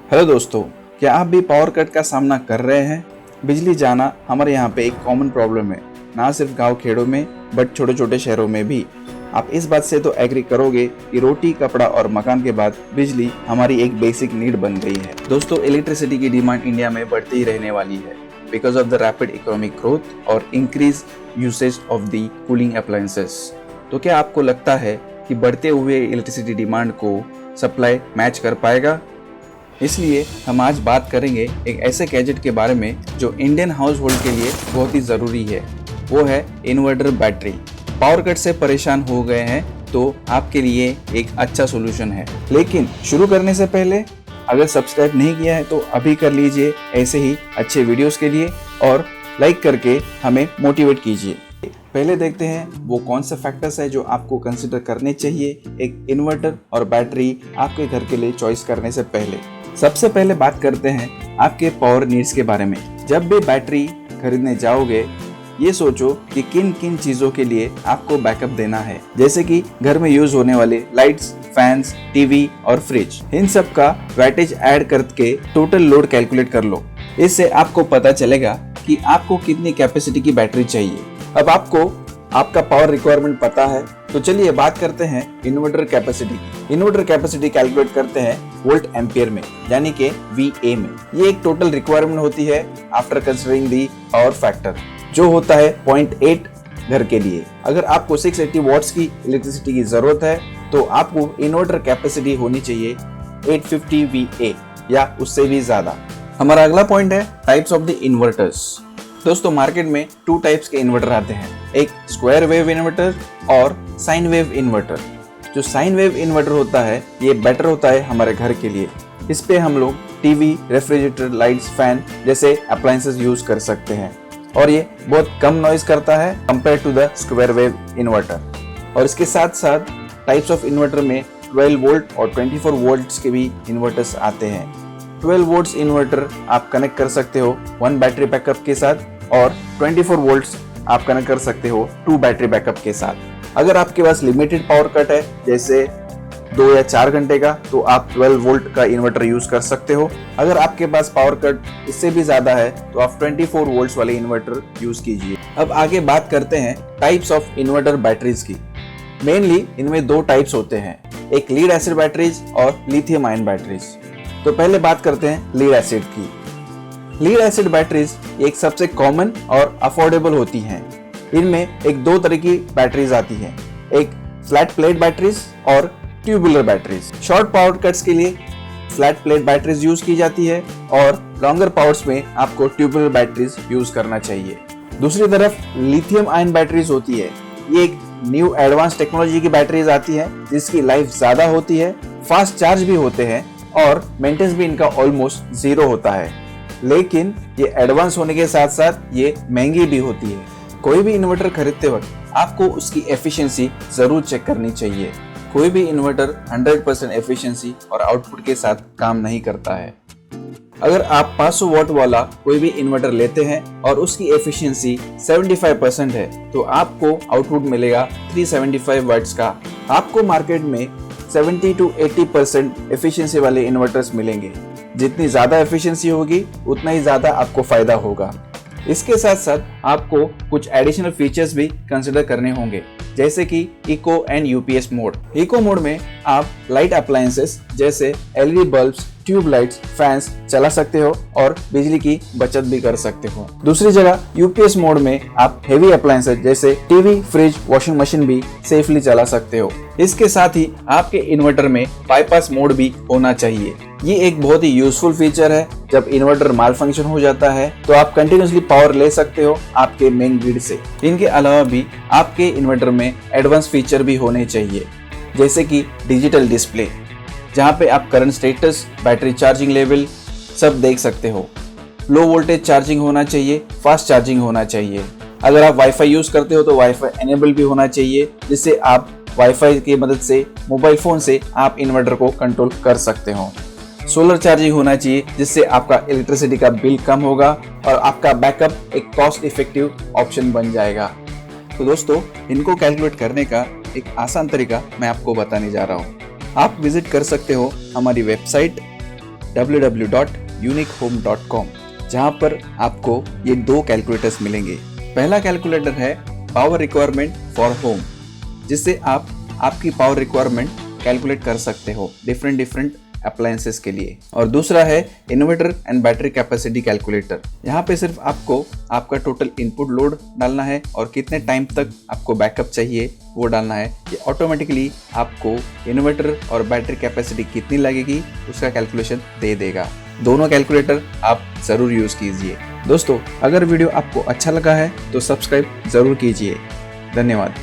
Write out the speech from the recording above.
Hello दोस्तों, क्या आप भी पावर कट का सामना कर रहे हैं? बिजली जाना हमारे यहाँ पे एक कॉमन प्रॉब्लम है, ना सिर्फ गांव खेड़ों में बट छोटे छोटे शहरों में भी। आप इस बात से तो एग्री करोगे कि रोटी, कपड़ा और मकान के बाद बिजली हमारी एक बेसिक नीड बन गई है। दोस्तों, इलेक्ट्रिसिटी की डिमांड इंडिया में बढ़ती ही रहने वाली है because of the rapid economic growth और increase usage of the cooling appliances. तो क्या आपको लगता है कि बढ़ते हुए इलेक्ट्रिसिटी डिमांड को सप्लाई मैच कर पाएगा? इसलिए हम आज बात करेंगे एक ऐसे गैजेट के बारे में जो इंडियन हाउस होल्ड के लिए बहुत ही ज़रूरी है। वो है इन्वर्टर बैटरी। पावर कट से परेशान हो गए हैं तो आपके लिए एक अच्छा सोल्यूशन है। लेकिन शुरू करने से पहले अगर सब्सक्राइब नहीं किया है तो अभी कर लीजिए ऐसे ही अच्छे वीडियोस के लिए, और लाइक करके हमें मोटिवेट कीजिए। पहले देखते हैं वो कौन से फैक्टर्स है जो आपको कंसिडर करने चाहिए एक इन्वर्टर और बैटरी आपके घर के लिए चॉइस करने से पहले। सबसे पहले बात करते हैं आपके पावर नीड्स के बारे में। जब भी बैटरी खरीदने जाओगे, ये सोचो कि किन किन चीजों के लिए आपको बैकअप देना है, जैसे कि घर में यूज होने वाले लाइट्स, फैंस, टीवी और फ्रिज। इन सब का वैटेज ऐड करके टोटल लोड कैलकुलेट कर लो। इससे आपको पता चलेगा कि आपको कितनी कैपेसिटी की बैटरी चाहिए। अब आपको आपका पावर रिक्वायरमेंट पता है तो चलिए बात करते हैं इन्वर्टर कैपेसिटी की। इन्वर्टर कैपेसिटी कैलकुलेट करते हैं वोल्ट एम्पियर में, यानी कि VA में। ये एक टोटल रिक्वायरमेंट होती है after considering the power factor, जो होता है 0.8 घर के लिए। अगर आपको 680 वॉट्स की इलेक्ट्रिसिटी की जरूरत है तो आपको इन्वर्टर कैपेसिटी होनी चाहिए 850 VA या उससे भी ज्यादा। हमारा अगला पॉइंट है टाइप्स ऑफ द इन्वर्टर्स। दोस्तों, मार्केट में 2 टाइप्स के इन्वर्टर आते हैं, एक स्क्वायर वेव इन्वर्टर और साइन वेव इन्वर्टर। जो साइन वेव इन्वर्टर होता है ये बेटर होता है हमारे घर के लिए। इस पे हम लोग टीवी, रेफ्रिजरेटर, लाइट्स, फैन जैसे अप्लायंसेस यूज कर सकते हैं, और ये बहुत कम नॉइज करता है compare to the square wave inverter. और इसके साथ साथ टाइप्स ऑफ इन्वर्टर में 12 वोल्ट और 24 वोल्ट्स के भी इन्वर्टर्स आते हैं। 12 वोल्ट्स इन्वर्टर आप कनेक्ट कर सकते हो 1 बैटरी बैकअप के साथ, और 24 वोल्ट्स आप कनेक्ट कर सकते हो 2 बैटरी बैकअप के साथ। अगर आपके पास लिमिटेड पावर कट है, जैसे 2 या 4 घंटे का, तो आप 12 वोल्ट का इन्वर्टर यूज कर सकते हो। अगर आपके पास पावर कट इससे भी ज्यादा है तो आप 24 वोल्ट्स वाले इन्वर्टर यूज कीजिए। अब आगे बात करते हैं टाइप्स ऑफ इन्वर्टर बैटरीज की। मेनली इनमें 2 टाइप्स होते हैं, एक लीड एसिड बैटरीज और लिथियम आयन बैटरीज। तो पहले बात करते हैं लीड एसिड की। लीड एसिड बैटरीज एक सबसे कॉमन और अफोर्डेबल होती हैं। इनमें एक 2 तरह की बैटरीज आती हैं, एक फ्लैट प्लेट बैटरीज और tubular batteries. Short power cuts के लिए फ्लैट प्लेट बैटरीज यूज की जाती है और लॉन्गर पावर्स में आपको ट्यूबुलर बैटरीज यूज करना चाहिए। दूसरी तरफ लिथियम आयन बैटरीज होती है। ये एक न्यू एडवांस टेक्नोलॉजी की बैटरीज आती है जिसकी लाइफ ज्यादा होती है, फास्ट चार्ज भी होते हैं और मेंटेनेंस भी इनका ऑलमोस्ट 0 होता है। लेकिन ये एडवांस होने के साथ साथ ये महंगी भी होती है। कोई भी इन्वर्टर खरीदते वक्त आपको उसकी एफिशिएंसी जरूर चेक करनी चाहिए। कोई भी इन्वर्टर 100% एफिशिएंसी और आउटपुट के साथ काम नहीं करता है। अगर आप 500 वॉट वाला कोई भी इन्वर्टर लेते हैं और उसकी एफिशिएंसी 75% है तो आपको आउटपुट मिलेगा 375 वाट्स का। आपको मार्केट में 70 to 80% एफिशिएंसी वाले इन्वर्टर्स मिलेंगे। जितनी ज्यादा एफिशिएंसी होगी उतना ही ज्यादा आपको फायदा होगा। इसके साथ साथ आपको कुछ एडिशनल फीचर्स भी कंसिडर करने होंगे, जैसे कि eco and UPS mode. Eco mode में आप लाइट अप्लायंसेस जैसे LED bulbs, tube lights, fans चला सकते हो और बिजली की बचत भी कर सकते हो। दूसरी जगह यूपीएस मोड में आप हेवी अप्लायंसेस जैसे टीवी, फ्रिज, वॉशिंग मशीन भी सेफली चला सकते हो। इसके साथ ही आपके इन्वर्टर में बाईपास मोड भी होना चाहिए। ये एक बहुत ही यूजफुल फीचर है। जब इन्वर्टर माल फंक्शन हो जाता है तो आप कंटिन्यूसली पावर ले सकते हो आपके मेन ग्रिड से। इनके अलावा भी आपके इन्वर्टर में एडवांस फीचर भी होने चाहिए, जैसे कि डिजिटल डिस्प्ले, जहाँ पे आप current status, battery charging level सब देख सकते हो। लो वोल्टेज चार्जिंग होना चाहिए, फास्ट चार्जिंग होना चाहिए। अगर आप वाईफाई यूज करते हो तो वाईफाई एनेबल भी होना चाहिए, जिससे आप वाईफाई की मदद से मोबाइल फोन से आप इन्वर्टर को कंट्रोल कर सकते हो। सोलर चार्जिंग होना चाहिए, जिससे आपका इलेक्ट्रिसिटी का बिल कम होगा और आपका बैकअप एक कॉस्ट इफेक्टिव ऑप्शन बन जाएगा। तो दोस्तों, इनको कैलकुलेट करने का एक आसान तरीका मैं आपको बताने जा रहा हूँ। आप विजिट कर सकते हो हमारी वेबसाइट www.uniquehome.com, जहां पर आपको ये 2 कैलकुलेटर्स मिलेंगे। पहला कैलकुलेटर है पावर रिक्वायरमेंट फॉर होम, जिससे आप आपकी पावर रिक्वायरमेंट कैलकुलेट कर सकते हो डिफरेंट अप्लायंसेस के लिए। और दूसरा है inverter and battery capacity calculator. यहाँ पे सिर्फ आपको आपका टोटल इनपुट लोड डालना है और कितने टाइम तक आपको बैकअप चाहिए वो डालना है। ये ऑटोमेटिकली आपको इन्वर्टर और बैटरी कैपेसिटी कितनी लगेगी उसका कैलकुलेशन दे देगा। दोनों कैलकुलेटर आप ज़रूर यूज़ कीजिए। दोस्तों, अगर वीडियो आपको अच्छा लगा है तो सब्सक्राइब ज़रूर कीजिए। धन्यवाद।